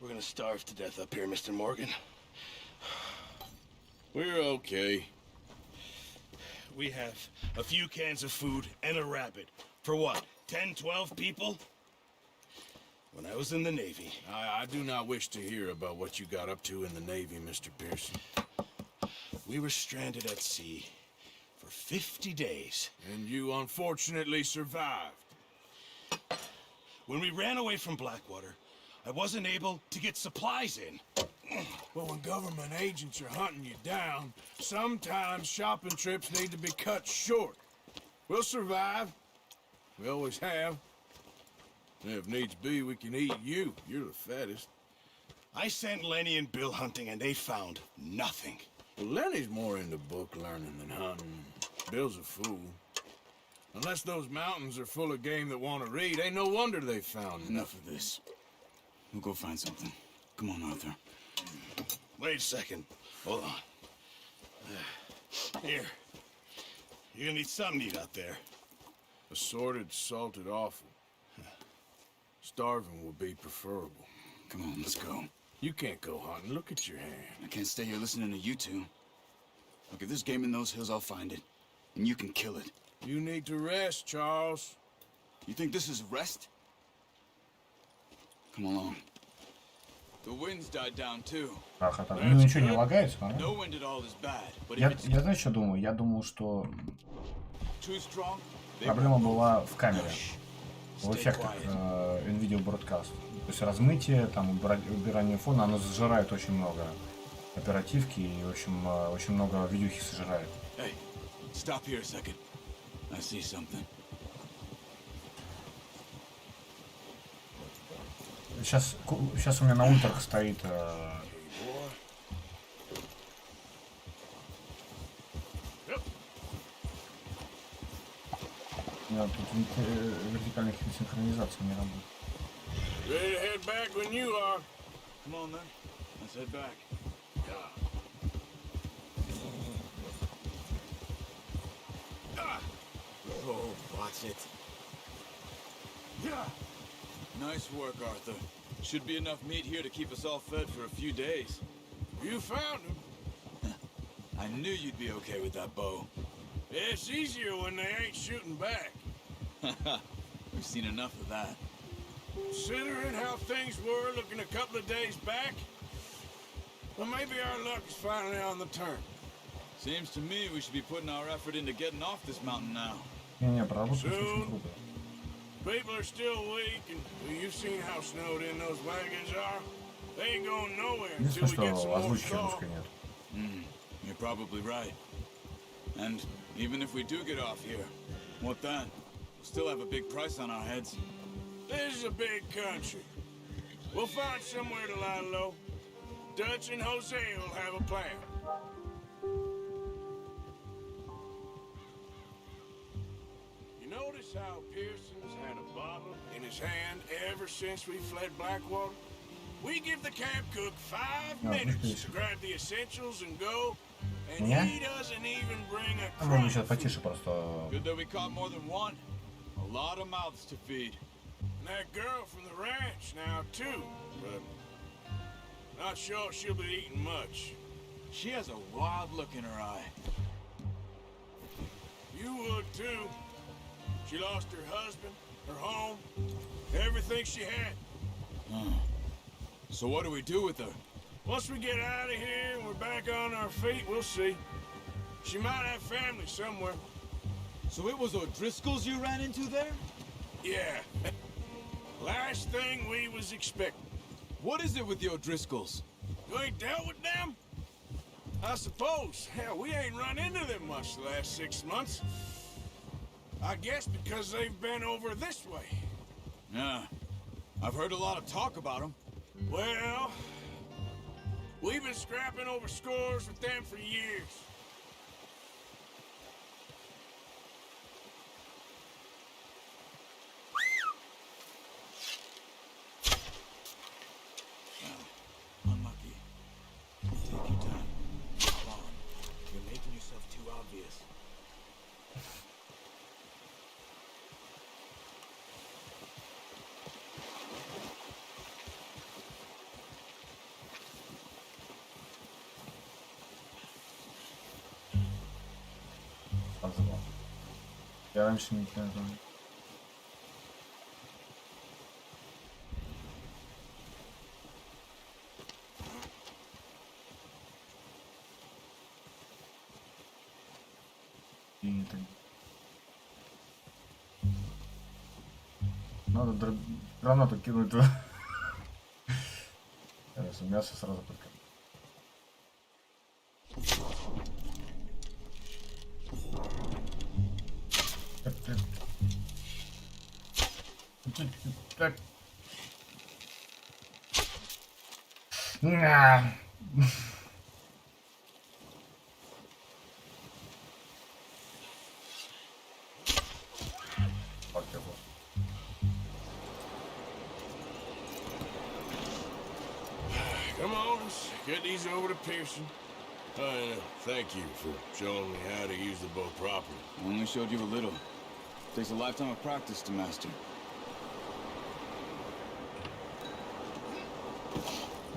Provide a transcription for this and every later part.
We're gonna starve to death up here, Mr. Morgan. We're okay. We have a few cans of food and a rabbit. For what, 10, 12 people? When I was in the Navy... I do not wish to hear about what you got up to in the Navy, Mr. Pearson. We were stranded at sea for 50 days. And you unfortunately survived. When we ran away from Blackwater, I wasn't able to get supplies in. Well, when government agents are hunting you down, sometimes shopping trips need to be cut short. We'll survive. We always have. And if needs be, we can eat you. You're the fattest. I sent Lenny and Bill hunting, and they found nothing. Well, Lenny's more into book learning than hunting. Bill's a fool. Unless those mountains are full of game that want to read, ain't no wonder they found Enough of this. We'll go find something. Come on, Arthur. Wait a second. Hold on. Here. You're gonna need something to eat out there. Assorted, salted offal. Starving would be preferable. Come on, let's go. You can't go hunting. Look at your hand. I can't stay here listening to you two. Look, if there's game in those hills, I'll find it. And you can kill it. You need to rest, Charles. You think this is rest? Come along. The winds died down too. Ах, это... Ну ничего не лагает, смотри. No wind at all is bad, but Я знаешь, что думаю? Я думал, что too strong, проблема была в камере, в эффектах Video Broadcast. То есть размытие, там, убирание фона, оно сжирает очень много оперативки и, в общем, очень много видюхи сжирает. Hey, stop here a second. I see something. Сейчас у меня на ультрах стоит тут вертикальных синхронизаций не работает. Ready to head back when you are. Come on then. Let's head back. Oh, watch it. Nice work, Arthur. Should be enough meat here to keep us all fed for a few days. You found him. I knew you'd be okay with that bow. It's easier when they ain't shooting back. We've seen enough of that. Considering how things were looking a couple of days back, well, maybe our luck is finally on the turn. Seems to me we should be putting our effort into getting off this mountain now. Не, проработка очень круто. People are still weak, and well, you've seen how snowed in those wagons are. They ain't going nowhere until we get some more snow. You're probably right. And even if we do get off here, what then? We'll still have a big price on our heads. This is a big country. We'll find somewhere to lie low. Dutch and Jose will have a plan. You notice how Pearson's had a bottle in his hand ever since we fled Blackwater? We give the camp cook 5 minutes to grab the essentials and go, and he doesn't even bring a crumb. Good that we caught more than one. A lot of mouths to feed. And that girl from the ranch now too, but not sure she'll be eating much. She has a wild look in her eye. You would too. She lost her husband, her home, everything she had. So what do we do with her? Once we get out of here and we're back on our feet, we'll see. She might have family somewhere. So it was O'Driscoll's you ran into there? Yeah. Last thing we was expecting. What is it with the O'Driscolls? You ain't dealt with them? I suppose. Hell, we ain't run into them much the last 6 months. I guess because they've been over this way. Yeah. I've heard a lot of talk about them. Well, we've been scrapping over scores with them for years. Unlucky. Take your time. Come on. You're making yourself too obvious. Я раньше не знаю. Надо гранату кинуть. Мясо сразу только. Come on, let's get these over to Pearson. Thank you for showing me how to use the bow properly. I only showed you a little. Takes a lifetime of practice to master.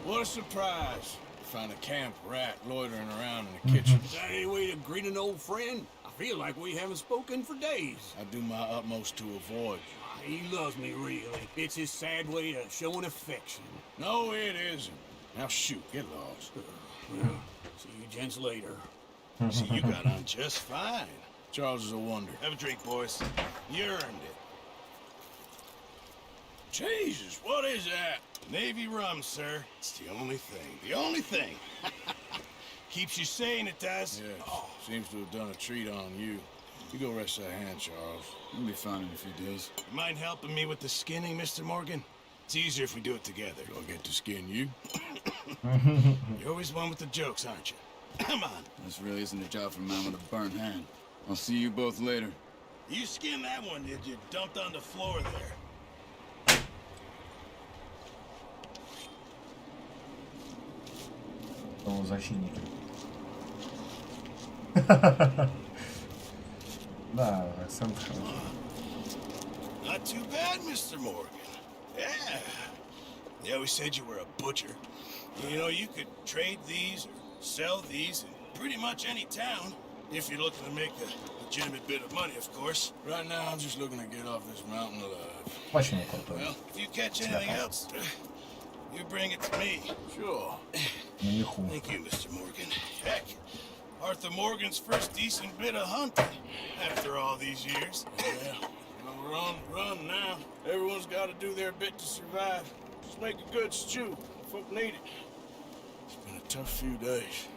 What a surprise. Find a camp rat loitering around in the kitchen. Is that any way to greet an old friend? I feel like we haven't spoken for days. I do my utmost to avoid you. He loves me, really. It's his sad way of showing affection. No, it isn't. Now shoot, get lost. Well, see you gents later. See, you got on just fine. Charles is a wonder. Have a drink, boys. You earned it. Jesus, what is that? Navy rum, sir. It's the only thing. The only thing. Keeps you sane, it does. Yes, seems to have done a treat on you. You go rest that hand, Charles. You'll be fine in a few days. You mind helping me with the skinning, Mr. Morgan? It's easier if we do it together. Do I get to skin you? You're always one with the jokes, aren't you? Come on. This really isn't a job for a man with a burnt hand. I'll see you both later. You skinned that one, did you? Dumped on the floor there. Защитники. Да, акцент хороший. Not too bad, Mr. Morgan. Yeah. They always said you were a butcher. You know, you could trade these or sell these in pretty much any town. If you're looking to make a legitimate bit of money, of course. Right now, I'm just looking to get off this mountain alive. Очень крутой. Well, if you catch anything else, you bring it to me. Sure. На меху. Thank you, Mr. Morgan. Heck, Arthur Morgan's first decent bit of hunting after all these years. Yeah. Well, we're on the run now. Everyone's got to do their bit to survive. Just make a good stew. Folk need it. It's been a tough few days.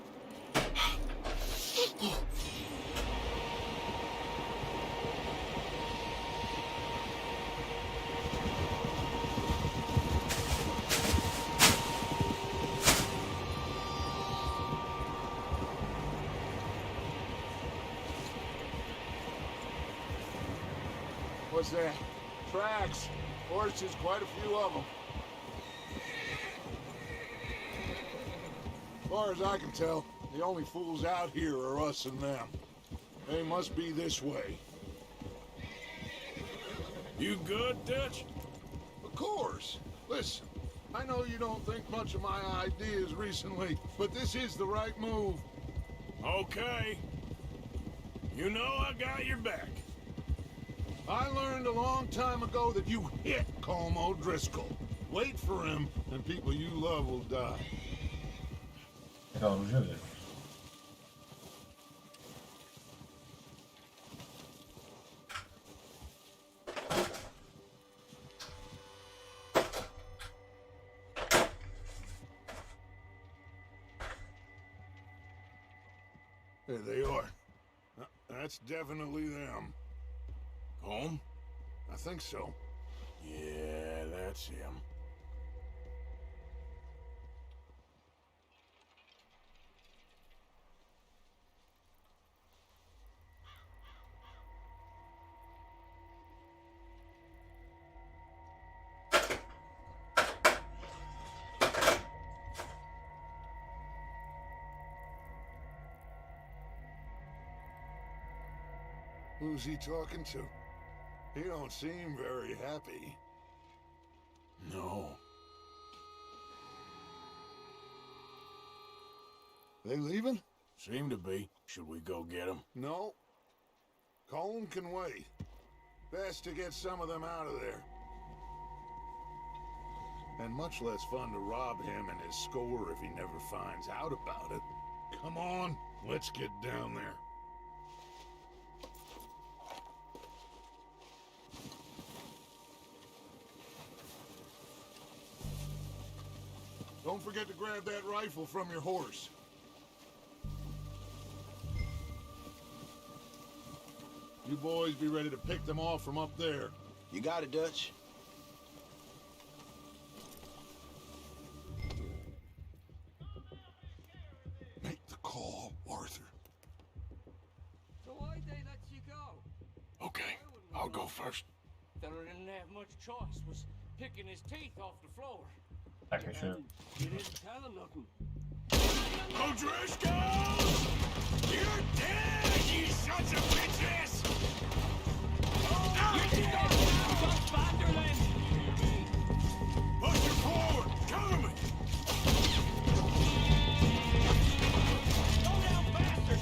What's that? Tracks. Horses, quite a few of them. As far as I can tell, the only fools out here are us and them. They must be this way. You good, Dutch? Of course. Listen, I know you don't think much of my ideas recently, but this is the right move. Okay. You know I got your back. I learned a long time ago that you hit Colm O'Driscoll. Wait for him, and people you love will die. Это оружие, блядь. There they are. That's definitely them. Home? I think so. Yeah, that's him. Who's he talking to? He don't seem very happy. No. They leaving? Seem to be. Should we go get him? No. Colm can wait. Best to get some of them out of there. And much less fun to rob him and his score if he never finds out about it. Come on, let's get down there. Don't forget to grab that rifle from your horse. You boys be ready to pick them off from up there. You got it, Dutch. Make the call, Arthur. So why'd they let you go? Okay, I'll go first. Fella didn't have much choice, was picking his teeth off the floor. Так, еще... You didn't tell him nothing. O'Driscoll! You're dead, you sons of bitches! Push it forward! Cover me! Go down faster!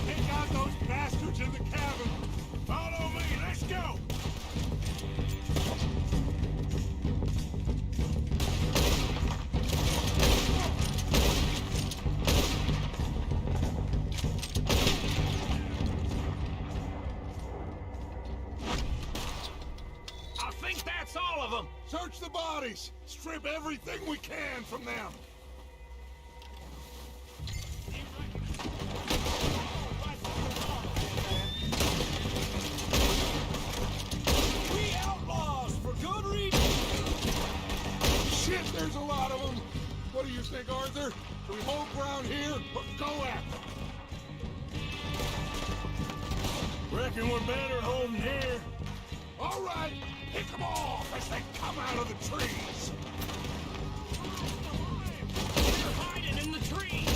Take out those bastards in the cabin! Follow me, let's go! I think that's all of them! Search the bodies! Strip everything we can from them! We outlaws for good reason! Shit, there's a lot of them! What do you think, Arthur? Should we hold ground here or go after them? Reckon we're better holding here. All right, pick them off as they come out of the trees! They're hiding in the trees!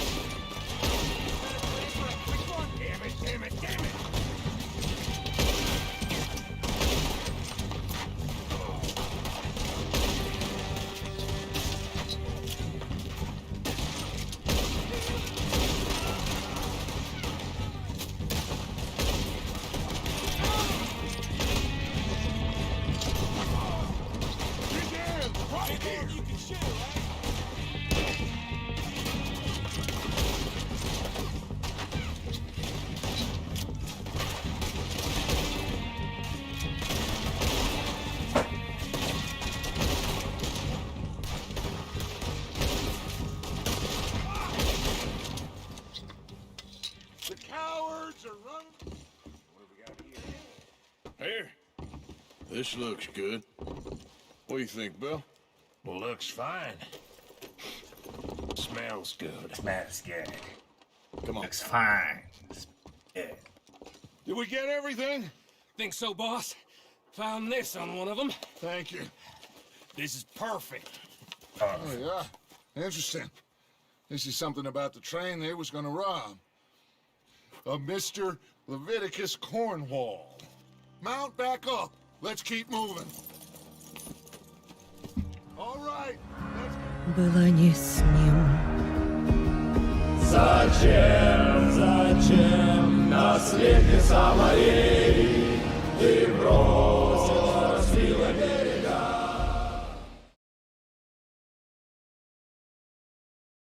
Better wait for a quick one. Damn it, damn it, damn it! Begin right here! You can shoot, eh? The cowards are running. What do we got here? Here. This looks good. What do you think, Bill? Well, looks fine. Smells good. Smells good. Come on. Looks fine. Yeah. Did we get everything? Think so, boss? Found this on one of them. Thank you. This is perfect. Oh, yeah. Interesting. This is something about the train they was gonna rob. A Mr. Leviticus Cornwall. Mount back up. Let's keep moving. All right. Let's... Была не с ним. Зачем наследница моей ты вроде?